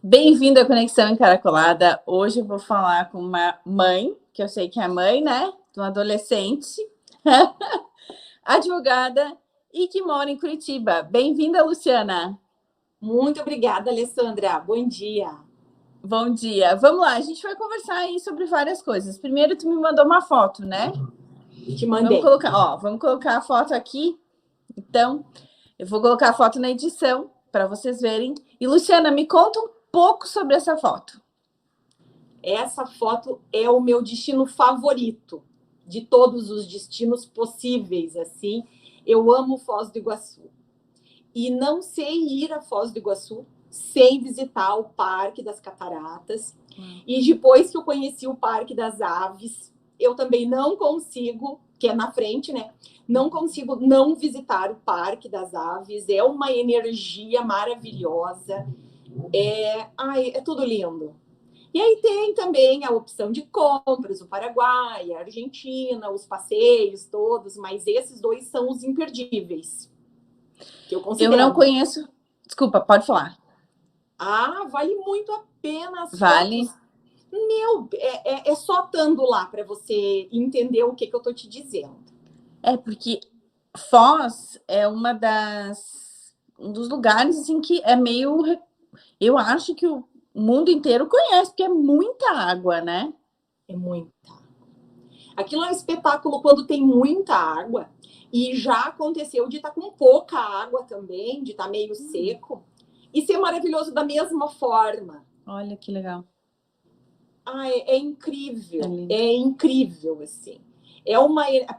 Bem-vindo à Conexão Encaracolada. Hoje eu vou falar com uma mãe, que eu sei que é mãe, né? De um adolescente, advogada e que mora em Curitiba. Bem-vinda, Luciana. Muito obrigada, Alessandra. Bom dia. Bom dia. Vamos lá, a gente vai conversar aí sobre várias coisas. Primeiro, tu me mandou uma foto, né? Te mandei. Vamos colocar a foto aqui. Então, eu vou colocar a foto na edição para vocês verem. E, Luciana, me conta um pouco sobre essa foto. Essa foto é o meu destino favorito de todos os destinos possíveis, assim. Eu amo Foz do Iguaçu. E não sei ir a Foz do Iguaçu sem visitar o Parque das Cataratas. E depois que eu conheci o Parque das Aves, eu também não consigo, que é na frente, né? Não consigo não visitar o Parque das Aves. É uma energia maravilhosa. É tudo lindo. E aí tem também a opção de compras, o Paraguai, a Argentina, os passeios todos, mas esses dois são os imperdíveis, que eu considero. Eu não conheço... Desculpa, pode falar. Vale muito a pena as Vale. fotos. É só estando lá para você entender o que eu tô te dizendo. É porque Foz é um dos lugares assim que é meio... Eu acho que o mundo inteiro conhece, porque é muita água, né? É muita. Aquilo é um espetáculo quando tem muita água. E já aconteceu de estar com pouca água também, de estar meio seco. E ser maravilhoso da mesma forma. Olha que legal. É incrível. É incrível, assim.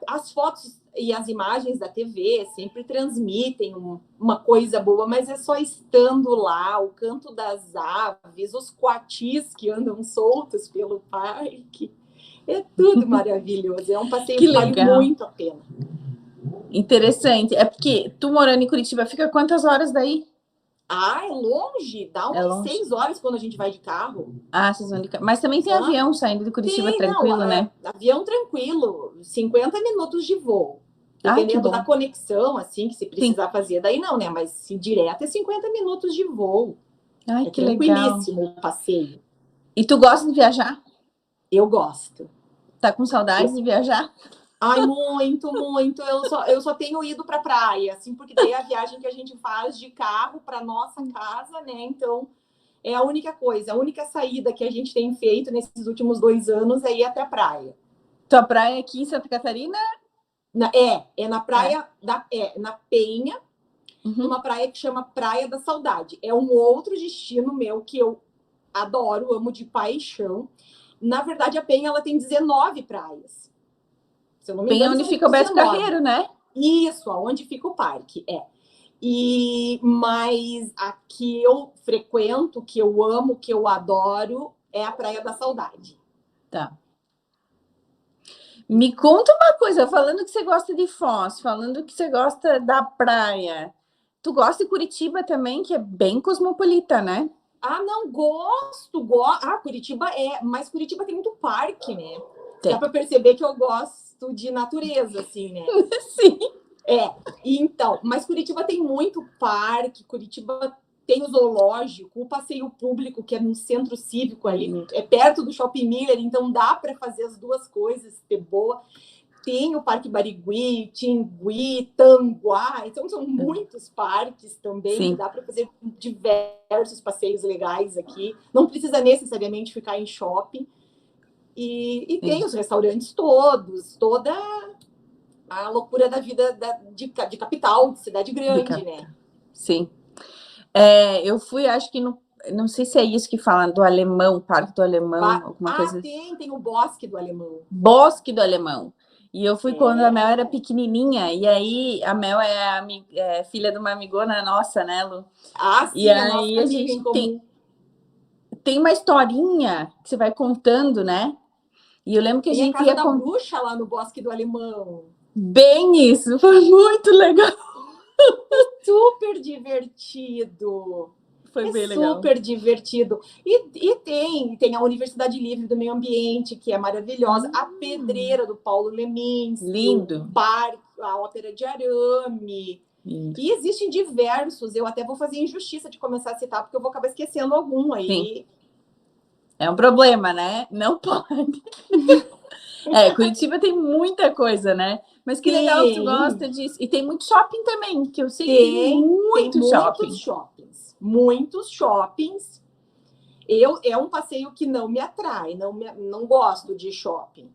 As fotos e as imagens da TV sempre transmitem uma coisa boa, mas é só estando lá, o canto das aves, os coatis que andam soltos pelo parque. É tudo maravilhoso. É um passeio que vale muito a pena. Interessante. É porque tu morando em Curitiba, fica quantas horas daí? É longe. Dá umas 6 horas quando a gente vai de carro. Vocês vão de carro. Mas também tem avião saindo de Curitiba tranquilo, né? Avião tranquilo. 50 minutos de voo. Dependendo da conexão, assim, que se precisar fazer. Daí não, né? Mas se direto é 50 minutos de voo. Que tranquilíssimo o passeio. E tu gosta de viajar? Eu gosto. Tá com saudades de viajar? Muito, muito. Eu só tenho ido para praia, assim, porque daí é a viagem que a gente faz de carro para nossa casa, né? Então, é a única coisa, a única saída que a gente tem feito nesses últimos 2 anos é ir até a praia. Tua praia é aqui em Santa Catarina? Na praia, na Penha, uma praia que chama Praia da Saudade. É um outro destino meu que eu adoro, amo de paixão. Na verdade, a Penha, ela tem 19 praias. Se eu não me engano, onde fica o Beto Carreiro, né? Isso, onde fica o parque, Mas a que eu frequento, que eu amo, que eu adoro, é a Praia da Saudade. Tá. Me conta uma coisa, falando que você gosta de Foz, falando que você gosta da praia. Tu gosta de Curitiba também, que é bem cosmopolita, né? Não, gosto. Curitiba mas Curitiba tem muito parque, né? Tem. Dá para perceber que eu gosto de natureza, assim, né? Sim. Então, mas Curitiba tem muito parque, Curitiba tem o zoológico, o passeio público, que é no centro cívico ali, é perto do Shopping Miller, então dá para fazer as duas coisas, ter boa. Tem o Parque Barigui, Tingui, Tanguá, então são muitos parques também, que dá para fazer diversos passeios legais aqui. Não precisa necessariamente ficar em shopping. E tem os restaurantes toda a loucura da vida de capital, de cidade grande, né? Sim. Eu fui, acho que não sei se é isso que fala do Alemão, Parque do Alemão, alguma coisa. Tem o Bosque do Alemão. Bosque do Alemão. E eu fui quando a Mel era pequenininha, e aí a Mel é filha de uma amigona nossa, né, Lu? Sim, e aí a gente tem uma historinha que você vai contando, né? E eu lembro que a gente ia da bruxa lá no Bosque do Alemão. Bem isso, foi muito legal. Super divertido. Foi bem legal. Super divertido. E tem a Universidade Livre do Meio Ambiente, que é maravilhosa. A Pedreira, do Paulo Leminski. Lindo. O parque, a Ópera de Arame. E existem diversos, eu até vou fazer injustiça de começar a citar, porque eu vou acabar esquecendo algum aí. Sim. É um problema, né? Não pode. Curitiba tem muita coisa, né? Mas que legal que tu gosta disso. E tem muito shopping também, que eu sei que tem muito shopping. Muitos shoppings. É um passeio que não me atrai, não gosto de shopping.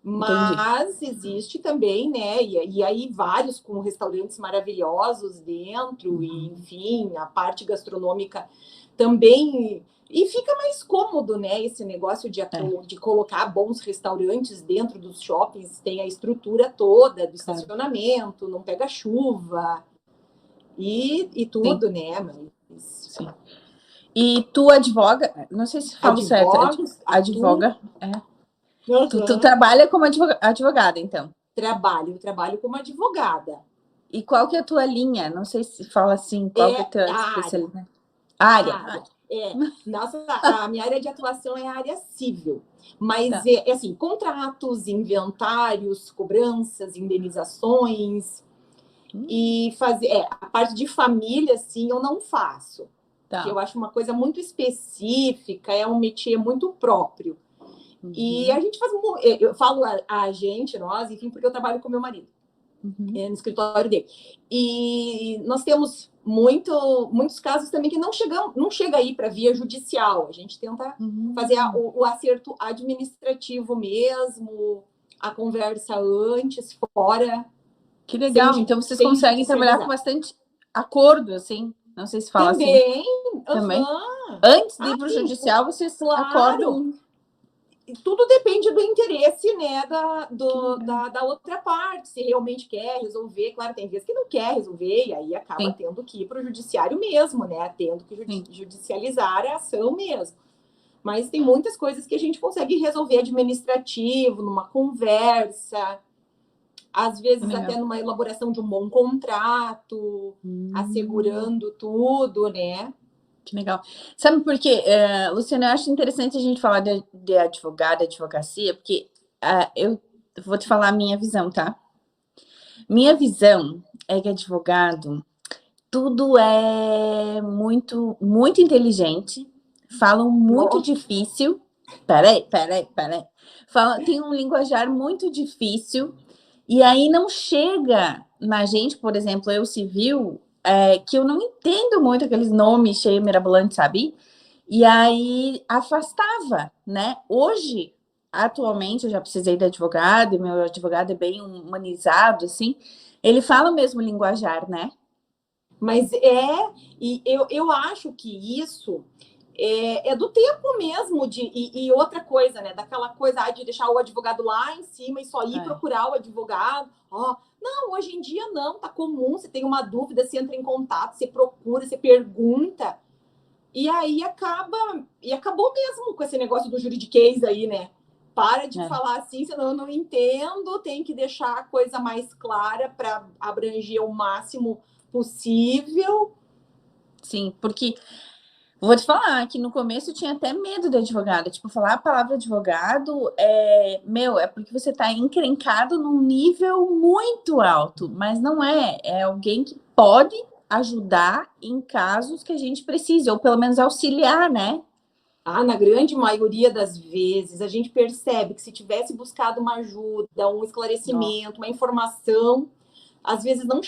Mas Entendi. Existe também, né? E aí vários com restaurantes maravilhosos dentro, e enfim, a parte gastronômica também. E fica mais cômodo, né? Esse negócio de colocar bons restaurantes dentro dos shoppings, tem a estrutura toda do estacionamento, não pega chuva e tudo, Sim. Né? Mas... Sim. E tu advoga? Não sei se falo certo. Advoga? Uhum. Tu trabalha como advogada, então? Trabalho como advogada. E qual que é a tua linha? Não sei se fala assim, qual que é a tua especialidade? Área. Nossa, a minha área de atuação é a área civil. Mas é assim, contratos, inventários, cobranças, indenizações. E fazer a parte de família, assim, eu não faço. Que eu acho uma coisa muito específica, é um métier muito próprio. E a gente faz, eu falo a gente, nós, enfim, porque eu trabalho com meu marido no escritório dele. E nós temos muitos casos também que não chega aí para via judicial. A gente tenta fazer o acerto administrativo mesmo, a conversa antes, fora. Que legal. Então vocês conseguem trabalhar com bastante acordo, assim? Não sei se fala também, assim. Também. Antes de ir para o judicial, vocês acordam. Tudo depende do interesse, né, da outra parte, se realmente quer resolver. Claro, tem vezes que não quer resolver, e aí acaba tendo que ir para o judiciário mesmo, né, tendo que judicializar a ação mesmo. Mas tem muitas coisas que a gente consegue resolver administrativo, numa conversa, às vezes até numa elaboração de um bom contrato, assegurando tudo, né? Que legal. Sabe por quê, Luciana, eu acho interessante a gente falar de advogado, advocacia, porque eu vou te falar a minha visão, tá? Minha visão é que advogado, tudo é muito, muito inteligente, falam muito difícil. Peraí. Tem um linguajar muito difícil, e aí não chega na gente, por exemplo, eu civil, que eu não entendo muito aqueles nomes cheios mirabolantes, sabe? E aí afastava, né? Hoje, atualmente, eu já precisei de advogado, e meu advogado é bem humanizado, assim, ele fala o mesmo linguajar, né? Mas e eu acho que isso é do tempo mesmo, e outra coisa, né? Daquela coisa de deixar o advogado lá em cima e só ir procurar o advogado. Não, hoje em dia não, tá comum. Você tem uma dúvida, você entra em contato, você procura, você pergunta. E aí acabou mesmo com esse negócio do juridiquês aí, né? Para de falar assim, senão eu não entendo, tem que deixar a coisa mais clara para abranger o máximo possível. Sim, porque vou te falar que no começo eu tinha até medo de advogado. Tipo, falar a palavra advogado é porque você tá encrencado num nível muito alto, mas não é. É alguém que pode ajudar em casos que a gente precise, ou pelo menos auxiliar, né? Na grande maioria das vezes, a gente percebe que se tivesse buscado uma ajuda, um esclarecimento, uma informação, às vezes não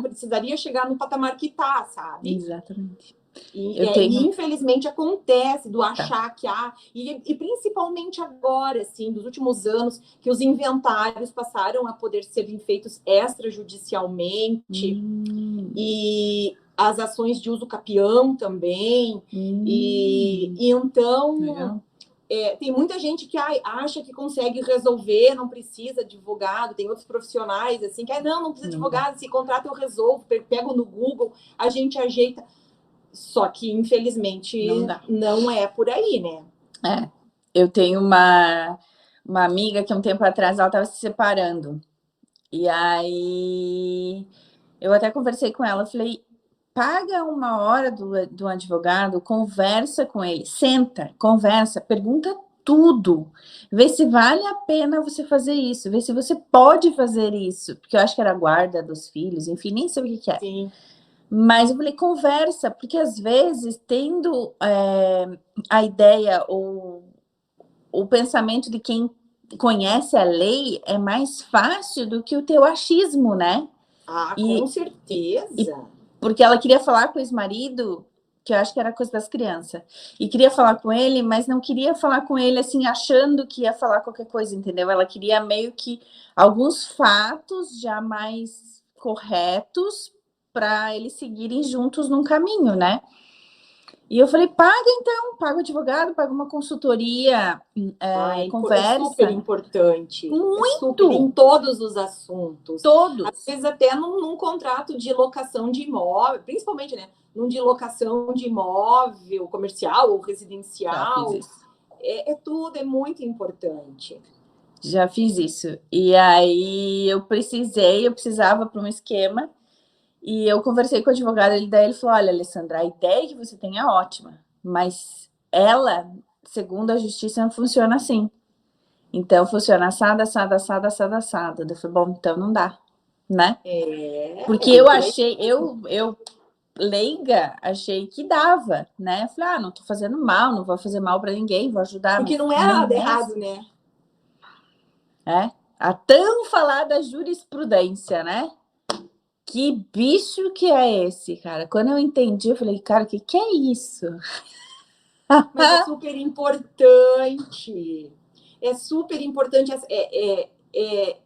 precisaria chegar no patamar que tá, sabe? Exatamente. E infelizmente acontece do achar que e principalmente agora, assim, dos últimos anos, que os inventários passaram a poder ser feitos extrajudicialmente, e as ações de uso capião também. E então tem muita gente que acha que consegue resolver, não precisa de advogado, tem outros profissionais assim que não precisa de advogado, se contrata eu resolvo, pego no Google, a gente ajeita. Só que, infelizmente, não é por aí, né? Eu tenho uma amiga que um tempo atrás ela estava se separando. E aí eu até conversei com ela, falei, paga uma hora do advogado, conversa com ele, senta, conversa, pergunta tudo. Vê se vale a pena você fazer isso, vê se você pode fazer isso, porque eu acho que era a guarda dos filhos, enfim, nem sei o que é. Sim. Mas eu falei, conversa, porque às vezes, tendo a ideia ou o pensamento de quem conhece a lei, é mais fácil do que o teu achismo, né? Ah, com E certeza. porque ela queria falar com o ex-marido, que eu acho que era coisa das crianças, e queria falar com ele, mas não queria falar com ele assim, achando que ia falar qualquer coisa, entendeu? Ela queria meio que alguns fatos já mais corretos para eles seguirem juntos num caminho, né? E eu falei, paga então, paga o advogado, paga uma consultoria, É super conversa. importante. É super em Muito! todos os assuntos. Às Todos. vezes até num contrato de locação de imóvel, principalmente, né? Num de locação de imóvel comercial ou Já fiz residencial. isso. Tudo, é muito importante. Já fiz isso. E aí eu precisava para um esquema. E eu conversei com o advogado, daí ele falou: olha, Alessandra, a ideia que você tem é ótima, mas ela, segundo a justiça, não funciona assim. Então funciona assado, assado, assado, assado, assado. Eu falei, bom, então não dá, né? Porque Tem eu por aí. achei, eu leiga, achei que dava, né? Eu falei, não tô fazendo mal, não vou fazer mal para ninguém, vou ajudar, Porque mas não é não nada é errado, assim. né? A tão falada jurisprudência, né? Que bicho que é esse, cara? Quando eu entendi, eu falei, cara, o que é isso? Mas é super importante. É super importante.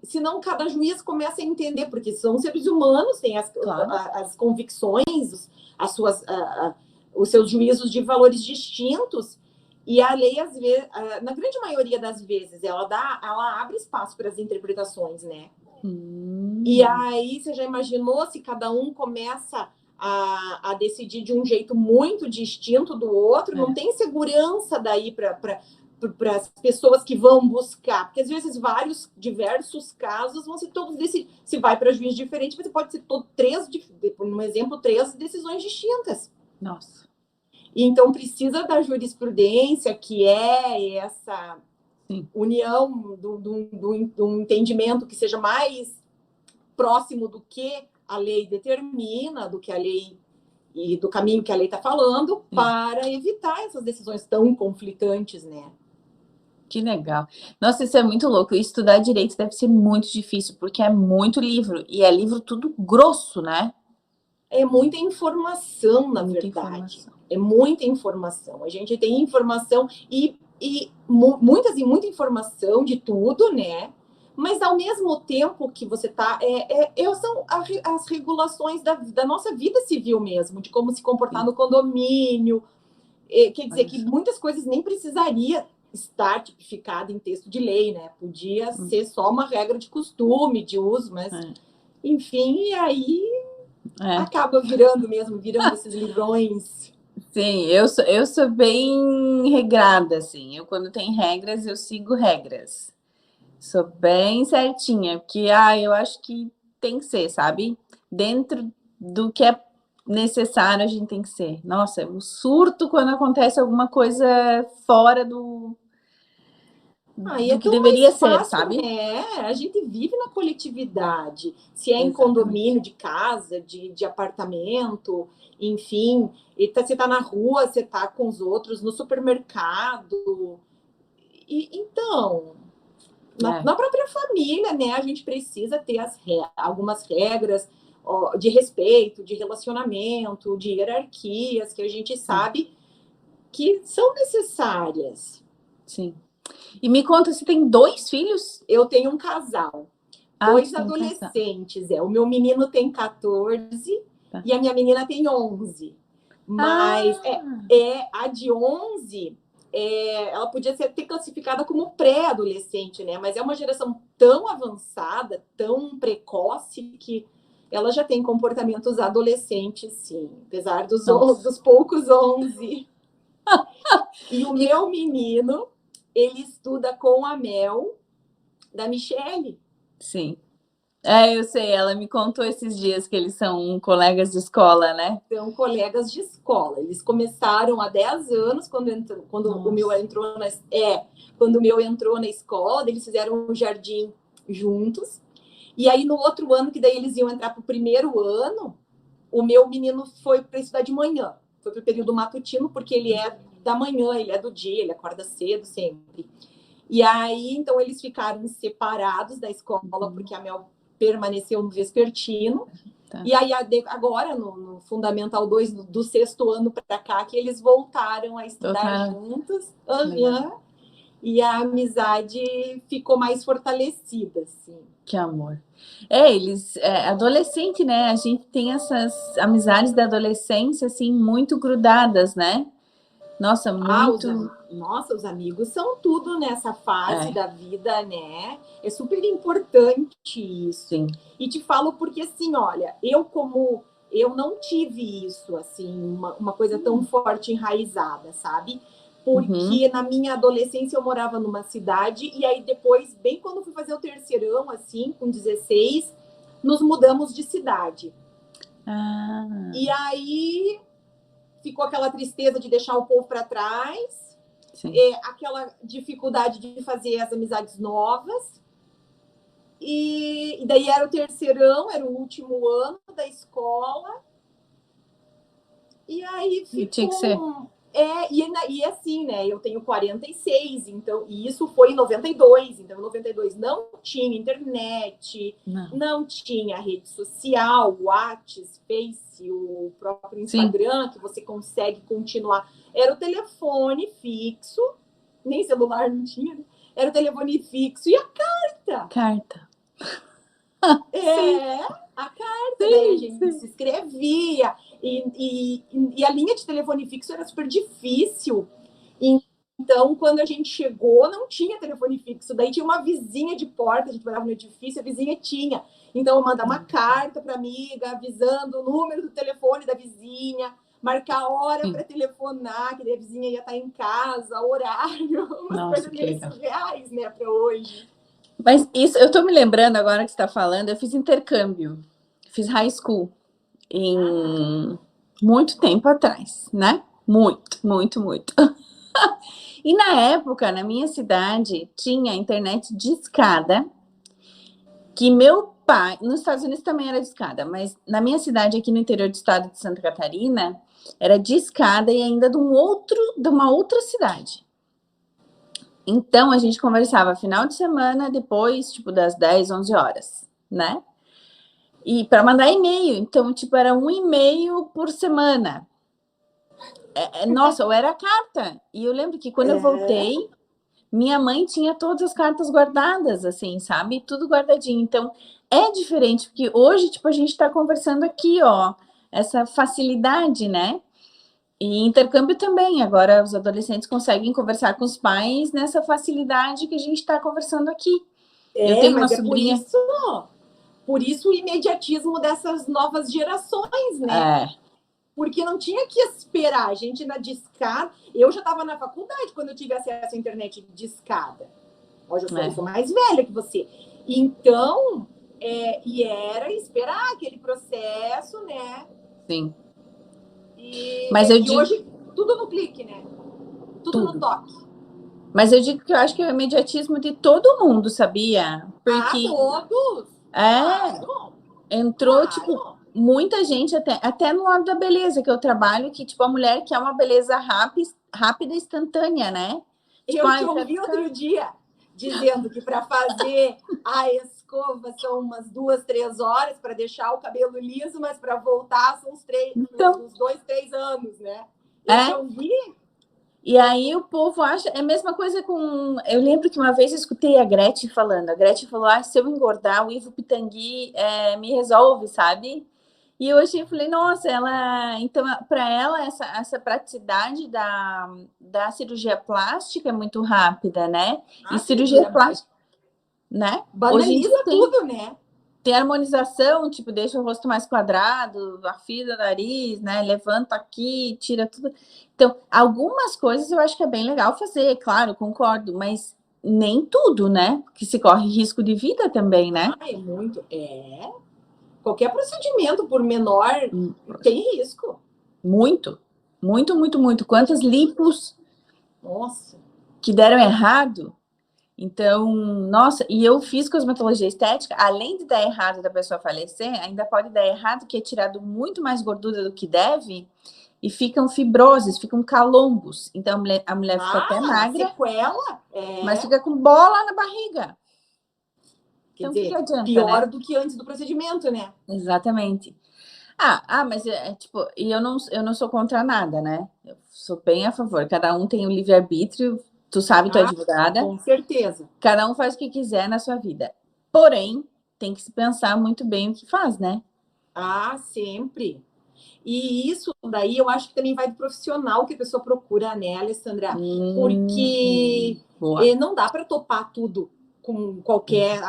Senão cada juiz começa a entender, porque são seres humanos, têm Claro. as convicções, os seus juízos de valores distintos, e a lei, às vezes, na grande maioria das vezes, ela abre espaço para as interpretações, né? E aí você já imaginou se cada um começa a decidir de um jeito muito distinto do outro, não tem segurança daí para as pessoas que vão buscar, porque às vezes diversos casos vão ser todos decididos. Se vai para juiz diferente, você pode ser por um exemplo, três decisões distintas. Nossa. Então precisa da jurisprudência, que é essa união do entendimento que seja mais próximo do que a lei determina, do que a lei e do caminho que a lei está falando, para evitar essas decisões tão conflitantes, né? Que legal. Nossa, isso é muito louco. Estudar direito deve ser muito difícil, porque é muito livro. E é livro tudo grosso, né? É muita informação, na Muita verdade. informação. É muita informação. A gente tem informação e muita informação de tudo, né? Mas ao mesmo tempo que você está. São as regulações da nossa vida civil mesmo, de como se comportar no condomínio. Quer dizer que muitas coisas nem precisaria estar tipificada em texto de lei, né? Podia ser só uma regra de costume, de uso, mas enfim, e aí acaba virando esses livrões. Sim, eu sou bem regrada, assim. Eu, quando tem regras, eu sigo regras. Sou bem certinha, porque eu acho que tem que ser, sabe? Dentro do que é necessário, a gente tem que ser. Nossa, eu surto quando acontece alguma coisa fora do É que tão mais deveria ser, fácil, sabe? né? A gente vive na coletividade. Se é em Exatamente. condomínio, de casa, de apartamento, enfim. Você está na rua, você está com os outros, no supermercado. Então, na própria família, né? A gente precisa ter algumas regras de respeito, de relacionamento, de hierarquias, que a gente sabe que são necessárias. Sim. E me conta, você tem 2 filhos? Eu tenho um casal, 2 adolescentes. O meu menino tem 14 e a minha menina tem 11. Mas a de 11, ela podia ter classificada como pré-adolescente, né? Mas é uma geração tão avançada, tão precoce, que ela já tem comportamentos adolescentes, sim. Apesar dos poucos 11. E o meu menino, ele estuda com a Mel, da Michelle. Sim. Eu sei, ela me contou esses dias que eles são colegas de escola, né? São colegas de escola. Eles começaram há 10 anos, quando o meu quando o meu entrou na escola, eles fizeram um jardim juntos. E aí, no outro ano, que daí eles iam entrar para o primeiro ano, o meu menino foi para estudar de manhã. Foi para o período matutino, porque ele é da manhã, ele é do dia, ele acorda cedo sempre. E aí, então, eles ficaram separados da escola, porque a Mel permaneceu no vespertino. Tá. E aí, agora, no Fundamental 2, do sexto ano para cá, que eles voltaram a estudar juntos. E a amizade ficou mais fortalecida, assim. Que amor. Adolescente, né? A gente tem essas amizades da adolescência, assim, muito grudadas, né? Nossa, muito. Os amigos são tudo nessa fase da vida, né? É super importante isso. Sim. E te falo porque, assim, olha, eu não tive isso, assim, uma coisa tão forte enraizada, sabe? Porque na minha adolescência eu morava numa cidade e aí depois, bem quando fui fazer o terceirão, assim, com 16, nos mudamos de cidade. E aí ficou aquela tristeza de deixar o povo para trás, aquela dificuldade de fazer as amizades novas. E daí era o terceirão, era o último ano da escola. E aí ficou... Tinha que ser. E assim, né? Eu tenho 46, então, e isso foi em 92. Então, em 92 não tinha internet, não tinha rede social, WhatsApp, Face, o próprio Instagram, Sim. que você consegue continuar. Era o telefone fixo, nem celular não tinha, né? Era o telefone fixo e a carta. Carta. A carta, daí a gente se escrevia. E a linha de telefone fixo era super difícil. Então, quando a gente chegou, não tinha telefone fixo. Daí tinha uma vizinha de porta, a gente morava no edifício, a vizinha tinha. Então, eu mandava uma carta para a amiga, avisando o número do telefone da vizinha, marcar a hora para telefonar, que daí a vizinha ia estar em casa, horário, umas coisas meio surreais, né, para hoje. Mas isso, eu tô me lembrando agora que você está falando, eu fiz intercâmbio, fiz high school em muito tempo atrás, né? Muito. E na época, na minha cidade, tinha internet discada, que meu pai, nos Estados Unidos também era discada, mas na minha cidade, aqui no interior do estado de Santa Catarina, era discada e ainda de uma outra cidade. Então, a gente conversava final de semana, depois, tipo, das 10, 11 horas, né? E para mandar e-mail. Então, tipo, era um e-mail por semana. Nossa, ou era carta. E eu lembro que quando eu voltei, minha mãe tinha todas as cartas guardadas, assim, sabe? Tudo guardadinho. Então, é diferente, porque hoje, tipo, a gente está conversando aqui, ó, essa facilidade, né? E intercâmbio também. Agora, os adolescentes conseguem conversar com os pais nessa facilidade que a gente está conversando aqui. Eu tenho uma sobrinha. Por isso o imediatismo dessas novas gerações, né? Porque não tinha que esperar. A gente na discada... Eu já estava na faculdade quando eu tive acesso à internet discada. Hoje eu sou mais velha que você. Então, e era esperar aquele processo, né? Sim. Mas eu digo... hoje, tudo no clique, né? Tudo no toque. Mas eu digo que eu acho que é o imediatismo de todo mundo, sabia? Porque... todos! Claro. Entrou, tipo, muita gente, até no lado da beleza que eu trabalho, que, tipo, a mulher quer uma beleza rápida e instantânea, né? Tipo, eu te ouvi outro dia dizendo que para fazer a escova são umas 2, 3 horas para deixar o cabelo liso, mas para voltar são uns 2, 3 anos, né? Eu te ouvi. E aí o povo acha, é a mesma coisa com... Eu lembro que uma vez eu escutei a Gretchen falando, se eu engordar, o Ivo Pitangui me resolve, sabe? E hoje eu falei, nossa, então, para ela, essa praticidade da cirurgia plástica é muito rápida, né? E cirurgia plástica, né? Banaliza tudo, né? Tem harmonização, tipo, deixa o rosto mais quadrado, afina o nariz, né? Levanta aqui, tira tudo. Então, algumas coisas eu acho que é bem legal fazer, claro, concordo, mas nem tudo, né? Que se corre risco de vida também, né? Ah, é muito. Qualquer procedimento, por menor, tem risco. Muito, muito, muito, muito. Quantas lipos Nossa. que deram errado. Então, nossa, e eu fiz cosmetologia estética, além de dar errado da pessoa falecer, ainda pode dar errado que é tirado muito mais gordura do que deve e ficam fibroses, ficam calombos. Então a mulher fica até magra, sequela mas fica com bola na barriga. Quer Então, o dizer, que adianta, pior né? do que antes do procedimento, né? Exatamente. Mas tipo, e eu não sou contra nada, né? Eu sou bem a favor. Cada um tem o livre-arbítrio, tu sabe, tu é advogada. Com certeza. Cada um faz o que quiser na sua vida. Porém, tem que se pensar muito bem o que faz, né? Sempre. E isso daí eu acho que também vai do profissional que a pessoa procura, né, Alessandra? Porque não dá para topar tudo com qualquer,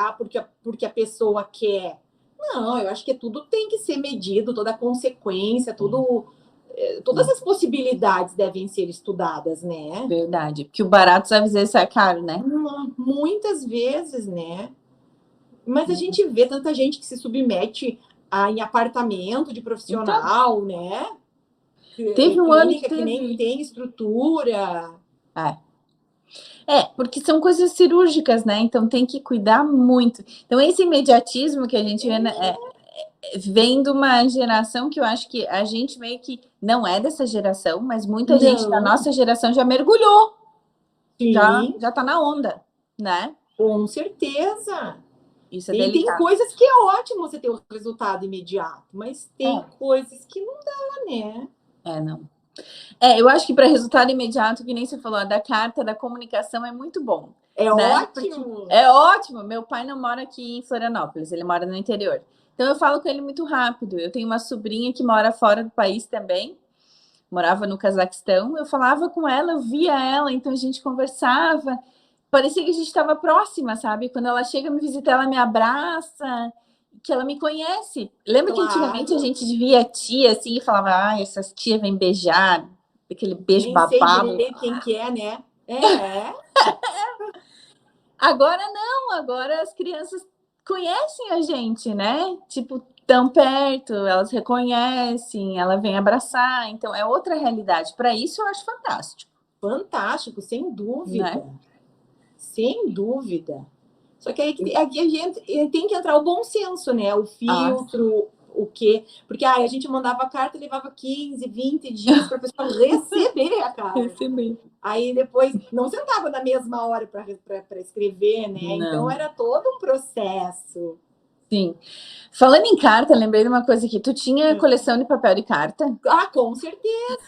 porque a pessoa quer. Não, eu acho que tudo tem que ser medido, toda a consequência, todas as possibilidades devem ser estudadas, né? Verdade. Porque o barato às vezes é caro, né? Muitas vezes, né? Mas a gente vê tanta gente que se submete em apartamento de profissional, né? Teve um ano que Clínica que nem tem estrutura. Porque são coisas cirúrgicas, né? Então tem que cuidar muito. Então esse imediatismo que a gente vê vem de uma geração que eu acho que a gente meio que não é dessa geração, mas muita gente da nossa geração já mergulhou. Sim. Já tá na onda, né? Com certeza. Isso é E tem delicado. coisas que é ótimo você ter o resultado imediato, mas tem coisas que não dá, né? Não. Eu acho que para resultado imediato, que nem você falou, a da carta, da comunicação é muito bom. É né? ótimo. É ótimo. Meu pai não mora aqui em Florianópolis, ele mora no interior. Então eu falo com ele muito rápido. Eu tenho uma sobrinha que mora fora do país também, morava no Cazaquistão. Eu falava com ela, eu via ela, então a gente conversava. Parecia que a gente estava próxima, sabe? Quando ela chega me visitar, ela me abraça, que ela me conhece. Lembra que antigamente a gente via tia assim e falava, essas tias vêm beijar, aquele beijo babado. Nem sei direito quem que é, né? Agora não, agora as crianças conhecem a gente, né? Tipo, tão perto, elas reconhecem, ela vem abraçar, então é outra realidade. Para isso eu acho fantástico. Fantástico, sem dúvida. Né? Sem dúvida. Só que aqui a gente tem que entrar o bom senso, né? O filtro, o quê? Porque a gente mandava a carta e levava 15, 20 dias para a pessoa receber a carta. Aí depois não sentava na mesma hora para escrever, né? Não. Então era todo um processo. Sim. Falando em carta, lembrei de uma coisa aqui. Tu tinha coleção de papel de carta? Com certeza!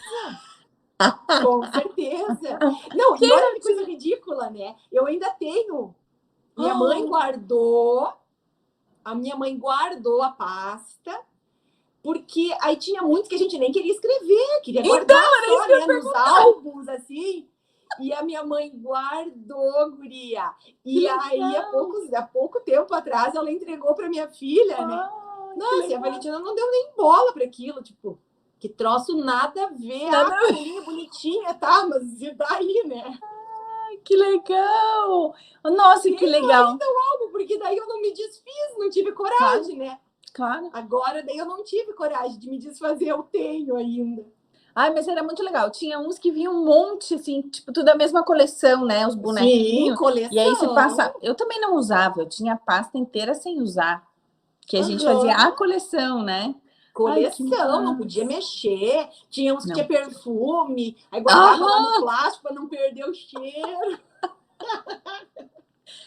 Com certeza! Não, e olha que coisa ridícula, né? Eu ainda tenho. Minha mãe guardou a pasta, porque aí tinha muitos que a gente nem queria escrever, queria guardar só, né, nos álbuns, assim. E a minha mãe guardou, guria. E aí, há pouco tempo atrás, ela entregou para minha filha, né? Nossa, e a Valentina não deu nem bola para aquilo, tipo, que troço nada a ver. Colinha bonitinha, tá? Mas e daí, né? Que legal! Nossa, que legal! Ainda o álbum, porque daí eu não me desfiz, não tive coragem, né? Claro. Agora, daí eu não tive coragem de me desfazer, eu tenho ainda. Mas era muito legal. Tinha uns que vinham um monte, assim, tipo, tudo da mesma coleção, né? Os bonequinhos. Sim, coleção. E aí você passa... Eu também não usava, eu tinha a pasta inteira sem usar. Que a gente fazia a coleção, né? Coleção, não podia mexer. Tinha uns que tinha perfume, aí guardava lá no plástico para não perder o cheiro.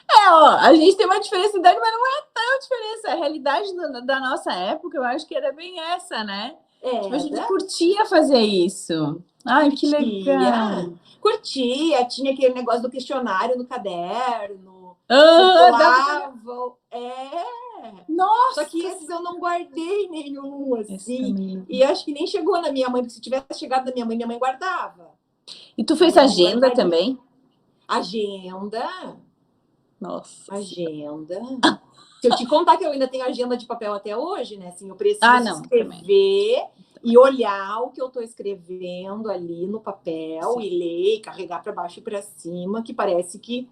A gente tem uma diferença de idade, mas não é tão diferença. A realidade da nossa época, eu acho que era bem essa, né? Tipo, a gente curtia fazer isso. Que legal. Curtia, tinha aquele negócio do questionário no caderno. Nossa! Só que esses eu não guardei nenhum, assim. E acho que nem chegou na minha mãe, porque se tivesse chegado na minha mãe guardava. E tu fez agenda também? Agenda. Nossa. Agenda. Se eu te contar que eu ainda tenho agenda de papel até hoje, né? Assim, eu preciso escrever e olhar o que eu estou escrevendo ali no papel e ler, carregar para baixo e para cima, que parece que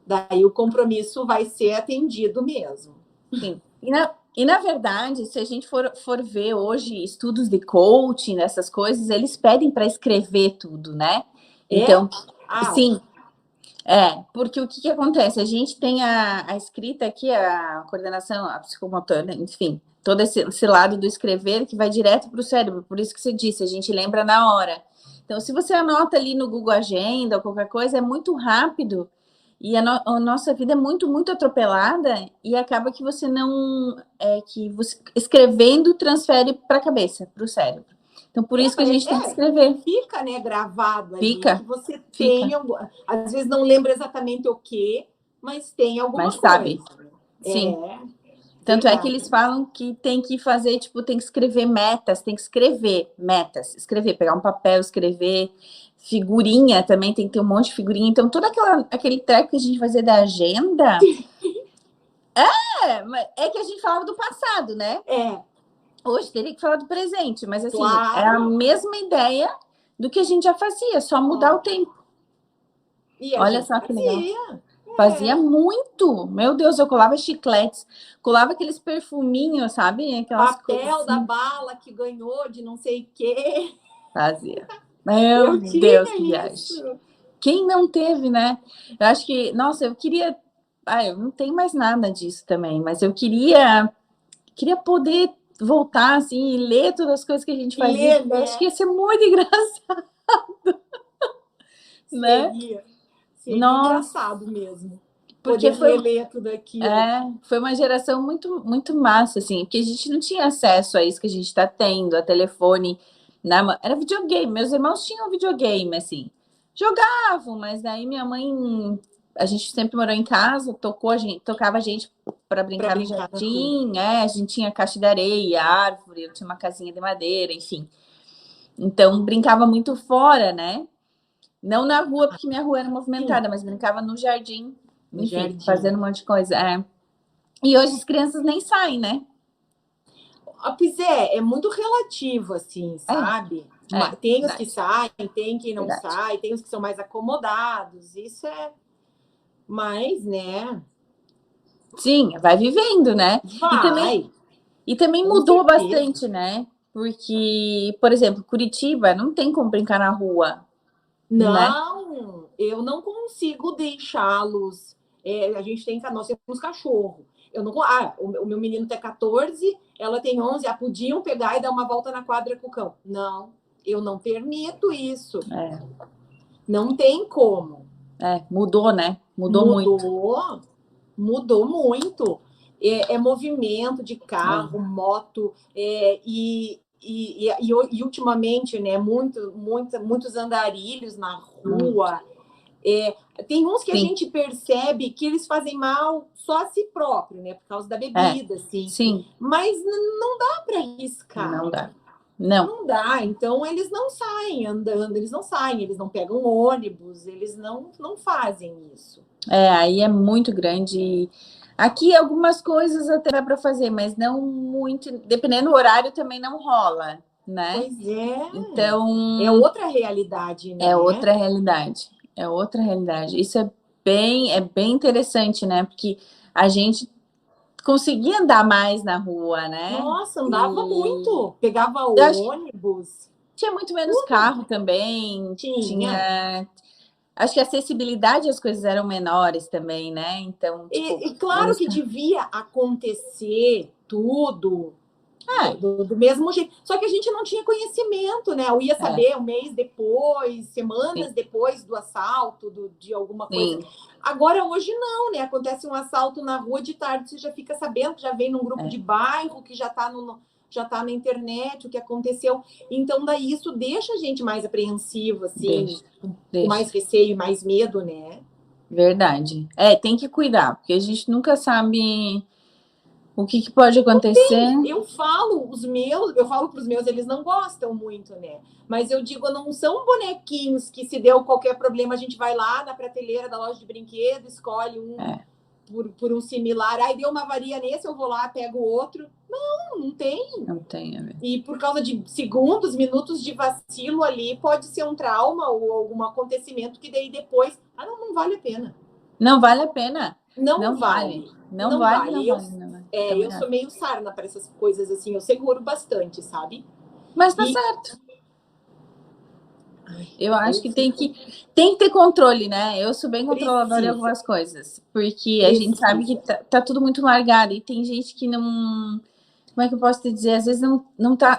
Daí o compromisso vai ser atendido mesmo. Sim. E na verdade, se a gente for ver hoje estudos de coaching, essas coisas, eles pedem para escrever tudo, né? É? Então, Ah, sim, porque o que que acontece? A gente tem a escrita aqui, a coordenação, a psicomotora, enfim, todo esse lado do escrever que vai direto para o cérebro, por isso que você disse, a gente lembra na hora. Então, se você anota ali no Google Agenda ou qualquer coisa, é muito rápido e a nossa vida é muito, muito atropelada e acaba que você não, que você escrevendo transfere para a cabeça, para o cérebro. Então, por isso que a parece, gente tem que escrever. fica, né, gravado ali, que Fica, você fica, tem, às vezes não lembra exatamente o que, mas tem alguma mas sabe. coisa. Sim. Tanto é que Verdade. eles falam que tem que fazer, tipo, tem que escrever metas, tem que escrever metas, escrever, pegar um papel, escrever figurinha também, tem que ter um monte de figurinha. Então, todo aquele treco que a gente fazia da agenda, é que a gente falava do passado, né? É, Hoje teria que falar do presente, mas assim, é a claro. mesma ideia do que a gente já fazia, só mudar o Ó, tempo. e a Olha gente só que legal. fazia. Fazia muito. Meu Deus, eu colava chicletes, colava aqueles perfuminhos, sabe? Aquelas coisas Papel da assim. bala que ganhou de não sei o quê. Fazia. Meu Eu Deus, que tinha viagem. isso. Quem não teve, né? Eu acho que, nossa, eu queria. Eu não tenho mais nada disso também, mas eu queria poder voltar assim e ler todas as coisas que a gente fazia, Ler, porque eu acho que né? ia ser muito engraçado, né? Seria. Seria Nossa, engraçado mesmo. porque Poder reler tudo aquilo. foi uma geração muito, muito massa, assim, porque a gente não tinha acesso a isso que a gente está tendo, a telefone, era videogame, meus irmãos tinham videogame, assim, jogavam, mas daí minha mãe, a gente sempre morou em casa, tocava a gente para Para brincar no brincar na rua. jardim, a gente tinha caixa de areia, árvore, eu tinha uma casinha de madeira, enfim. Então, brincava muito fora, né? Não na rua, porque minha rua era Sim, movimentada, mas brincava no jardim, no enfim, jardim. fazendo um monte de coisa. E hoje as crianças nem saem, né? Pois é muito relativo, assim, sabe? Tem os que Verdade, saem, tem quem não verdade. sai, tem os que são mais acomodados, isso é. Mas, né? Sim, vai vivendo, né? E também, Vai, e também com mudou certeza. bastante, né? Porque, por exemplo, Curitiba não tem como brincar na rua, né? Não, eu não consigo deixá-los. A gente tem, nós temos cachorro. Eu não, o meu menino tem 14, ela tem 11. Podiam pegar e dar uma volta na quadra com o cão. Não, eu não permito isso. É, Não tem como. mudou, né? Mudou muito. Mudou, mudou muito. É movimento de É, carro, moto, e ultimamente, né, muitos andarilhos na muito. rua. Tem uns que a Sim, gente percebe que eles fazem mal só a si próprio, né, por causa da bebida, assim. sim, Mas não dá para arriscar. não dá. Não. Não dá, então eles não saem andando, eles não saem, eles não pegam ônibus, eles não fazem isso. Aí é muito grande. Aqui algumas coisas até dá para fazer, mas não muito. Dependendo do horário também não rola, né? Pois é, é Então outra realidade, é né? outra realidade. É outra realidade. Isso é bem interessante, né? Porque a gente conseguia andar mais na rua, né? Nossa, andava E muito, pegava eu acho que ônibus, tinha muito menos tudo carro também. tinha. Tinha. Acho que a acessibilidade às coisas eram menores também, né? Então, tipo, E claro menos que carro. devia acontecer tudo É, do mesmo jeito. Só que a gente não tinha conhecimento, né? Eu ia é, saber um mês depois, sim, semanas depois do assalto, de alguma coisa. sim, Agora, hoje não, né? Acontece um assalto na rua de tarde, você já fica sabendo, já vem num grupo é, de bairro, que já tá na internet o que aconteceu. Então, daí isso deixa a gente mais apreensivo, assim, deixa, com deixa. mais receio e mais medo, né? Verdade. Tem que cuidar, porque a gente nunca sabe o que pode acontecer. Eu falo para os meus, eles não gostam muito, né? Mas eu digo, não são bonequinhos que se deu qualquer problema, a gente vai lá na prateleira da loja de brinquedo, escolhe um É, por um similar, aí deu uma avaria nesse, eu vou lá, pego o outro. Não tem. não tem a ver. E por causa de segundos, minutos de vacilo ali, pode ser um trauma ou algum acontecimento que daí depois, não vale a pena. Não vale a pena. Não Não vale. vale. Não Não vale, vale. não vale, não vale. Também Eu acho. sou meio sarna para essas coisas assim, eu seguro bastante, sabe? Mas tá E certo. ai, Eu acho eu que fico tem que ter controle, né? Eu sou bem controladora em precisa, algumas coisas, porque a gente sabe que precisa. tá tudo muito largado e tem gente que não, como é que eu posso te dizer? Às vezes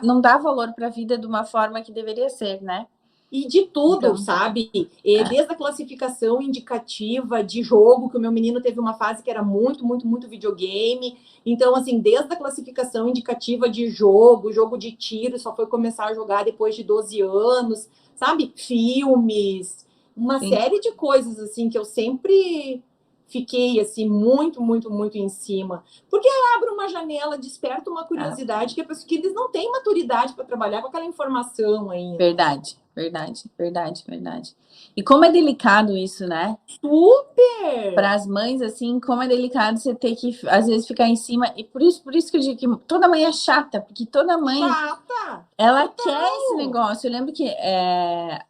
não dá valor para a vida de uma forma que deveria ser, né? E de tudo, Então, sabe? E é, desde a classificação indicativa de jogo, que o meu menino teve uma fase que era muito, muito, muito videogame. Então, assim, desde a classificação indicativa de jogo, jogo de tiro, só foi começar a jogar depois de 12 anos, sabe? Filmes, uma sim, série de coisas, assim, que eu sempre fiquei, assim, muito, muito, muito em cima. Porque abre uma janela, desperta uma é, curiosidade que eles não têm maturidade para trabalhar com aquela informação ainda. verdade, verdade, verdade, verdade. E como é delicado isso, né? Super! Para as mães, assim, como é delicado você ter que, às vezes, ficar em cima. E por isso que eu digo que toda mãe é chata, porque toda mãe Chata! ela quer esse Total! negócio. Eu lembro que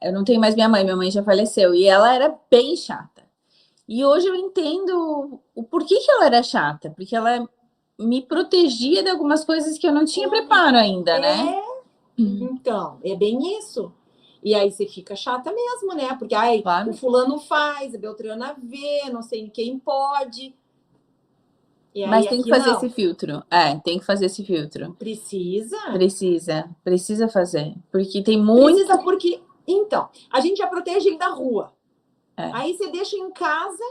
eu não tenho mais minha mãe já faleceu, e ela era bem chata. E hoje eu entendo o porquê que ela era chata, porque ela me protegia de algumas coisas que eu não tinha Olha, preparo ainda, né? é, então, é bem isso. E aí você fica chata mesmo, né? Porque ai, o Claro. fulano faz, a Beltrana vê, não sei quem pode. E Mas aí tem que aqui fazer esse não. filtro. É, tem que fazer esse filtro. Precisa? Precisa fazer. Porque tem muito. Precisa porque. Então, a gente já protege ele da rua. É, Aí você deixa em casa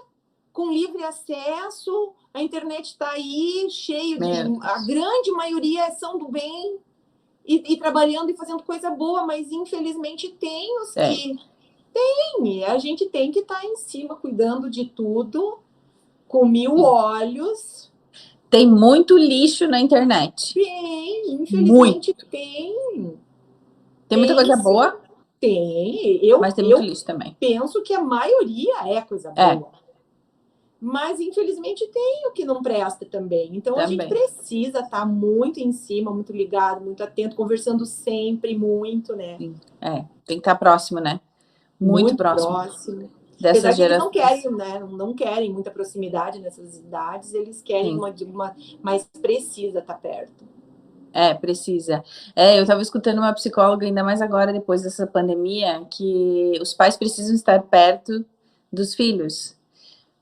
com livre acesso, a internet está aí, cheio de. meu A Deus. grande maioria são do bem e trabalhando e fazendo coisa boa, mas infelizmente tem os É. que. Tem, a gente tem que estar em cima, cuidando de tudo, com mil olhos. Tem muito lixo na internet. Tem, Muito. infelizmente tem. Tem muita Tem coisa sim, boa, tem. mas tem muito Eu lixo também. penso que a maioria é coisa É, boa. Mas, infelizmente, tem o que não presta também. Então, a gente também. precisa estar muito em cima, muito ligado, muito atento, conversando sempre muito, né? Sim. É, tem que estar próximo, né? Muito Muito próximo próximo. dessa Apesar que eles não geração. querem, né? Não querem muita proximidade nessas idades, eles querem Sim. uma mais precisa estar perto. É, precisa. É, eu estava escutando uma psicóloga, ainda mais agora, depois dessa pandemia, que os pais precisam estar perto dos filhos,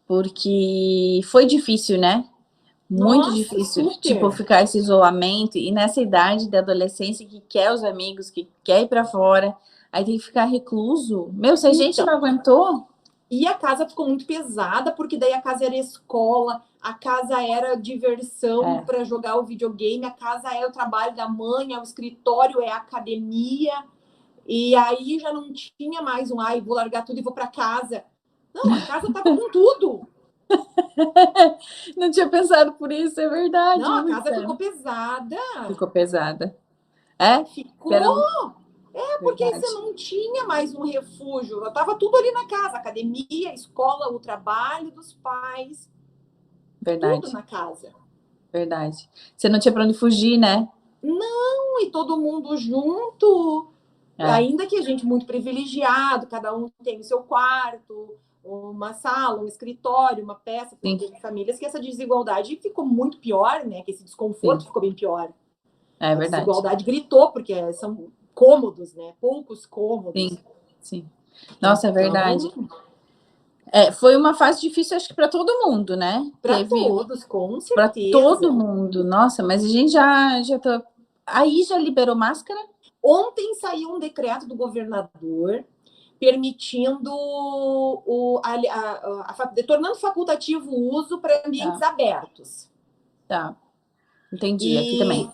porque foi difícil, né? Muito Nossa, difícil, tipo, super! ficar esse isolamento, e nessa idade da adolescência que quer os amigos, que quer ir para fora, aí tem que ficar recluso. Meu, se a gente Então, não aguentou, e a casa ficou muito pesada, porque daí a casa era escola, a casa era diversão é, para jogar o videogame, a casa é o trabalho da mãe, é o escritório, é a academia. E aí já não tinha mais ai, vou largar tudo e vou para casa. Não, a casa estava com tudo. não tinha pensado por isso, é verdade, Não, a muito casa sério. ficou pesada. Ficou pesada. É? Que era Ficou. Porque aí você verdade, não tinha mais um refúgio. Estava tudo ali na casa, academia, escola, o trabalho dos pais, tudo verdade, na casa. verdade. Você não tinha para onde fugir, né? Não, e todo mundo junto. É, Ainda que a gente muito privilegiado, cada um tem o seu quarto, uma sala, um escritório, uma peça, porque sim, teve famílias que essa desigualdade ficou muito pior, né? Que esse sim, desconforto ficou bem pior. é A verdade. desigualdade gritou, porque são cômodos, né? Poucos cômodos. Sim, sim. Nossa, é verdade. Então, É, foi uma fase difícil, acho que para todo mundo, né? para Teve todos, com para todo certeza. mundo. Nossa, mas a gente já tá. Aí já liberou máscara? Ontem saiu um decreto do governador permitindo tornando facultativo o uso para ambientes Tá, abertos. tá. Entendi. Aqui E também.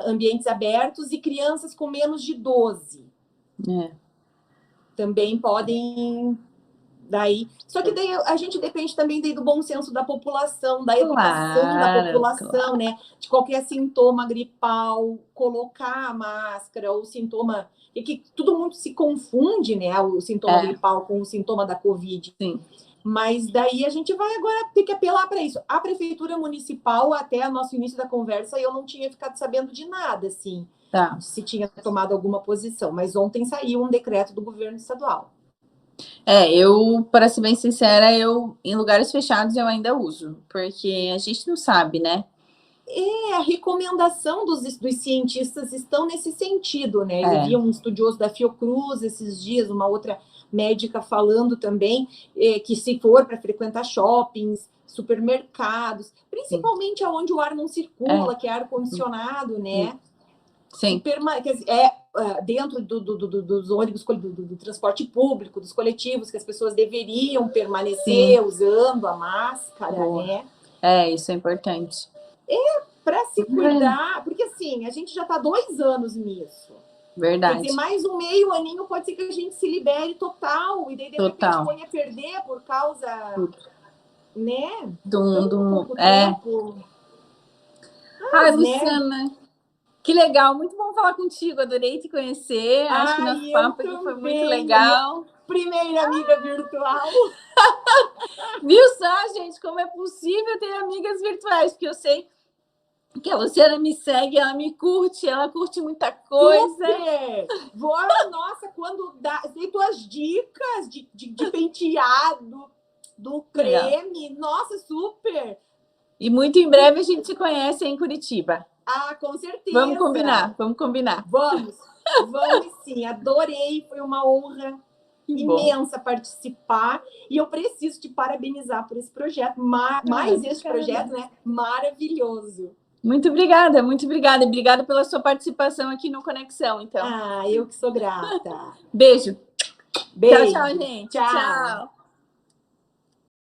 ambientes abertos e crianças com menos de 12 É. também podem daí. Só que daí a gente depende também daí do bom senso da população, da educação da Claro, população, claro. né? De qualquer sintoma gripal, colocar a máscara, ou sintoma. E que todo mundo se confunde, né? O sintoma É, gripal com o sintoma da Covid. sim. Mas daí a gente vai agora ter que apelar para isso. A prefeitura municipal, até o nosso início da conversa, eu não tinha ficado sabendo de nada, assim, Tá. se tinha tomado alguma posição. Mas ontem saiu um decreto do governo estadual. Eu, para ser bem sincera, em lugares fechados eu ainda uso, porque a gente não sabe, né? A recomendação dos cientistas estão nesse sentido, né? Eu vi um estudioso da Fiocruz esses dias, uma outra médica falando também que se for para frequentar shoppings, supermercados, principalmente aonde o ar não circula, que é ar condicionado, né? Sim. Dentro dos ônibus, do transporte público, dos coletivos, que as pessoas deveriam permanecer usando a máscara, né? Isso é importante. Para se cuidar, porque assim, a gente já está 2 anos nisso. Verdade. Quer dizer, mais um meio aninho pode ser que a gente se libere total, e daí de repente põe a perder por causa, né? Do tempo. Ai, Luciana, que legal, muito bom falar contigo, adorei te conhecer. Acho que nosso papo aqui foi muito legal. Primeira amiga virtual. Viu só, gente, como é possível ter amigas virtuais? Porque eu sei que a Luciana me segue, ela me curte, ela curte muita coisa. Super! Nossa, quando dei tuas dicas de penteado, do creme, nossa, super! E muito em breve a gente se conhece em Curitiba. Ah, com certeza! Vamos combinar. Vamos sim, adorei, foi uma honra imensa participar, e eu preciso te parabenizar por esse projeto, mais esse projeto, né? Maravilhoso. Muito obrigada. Obrigada pela sua participação aqui no Conexão, então. Eu que sou grata. Beijo. Beijo. Tchau, gente. Tchau.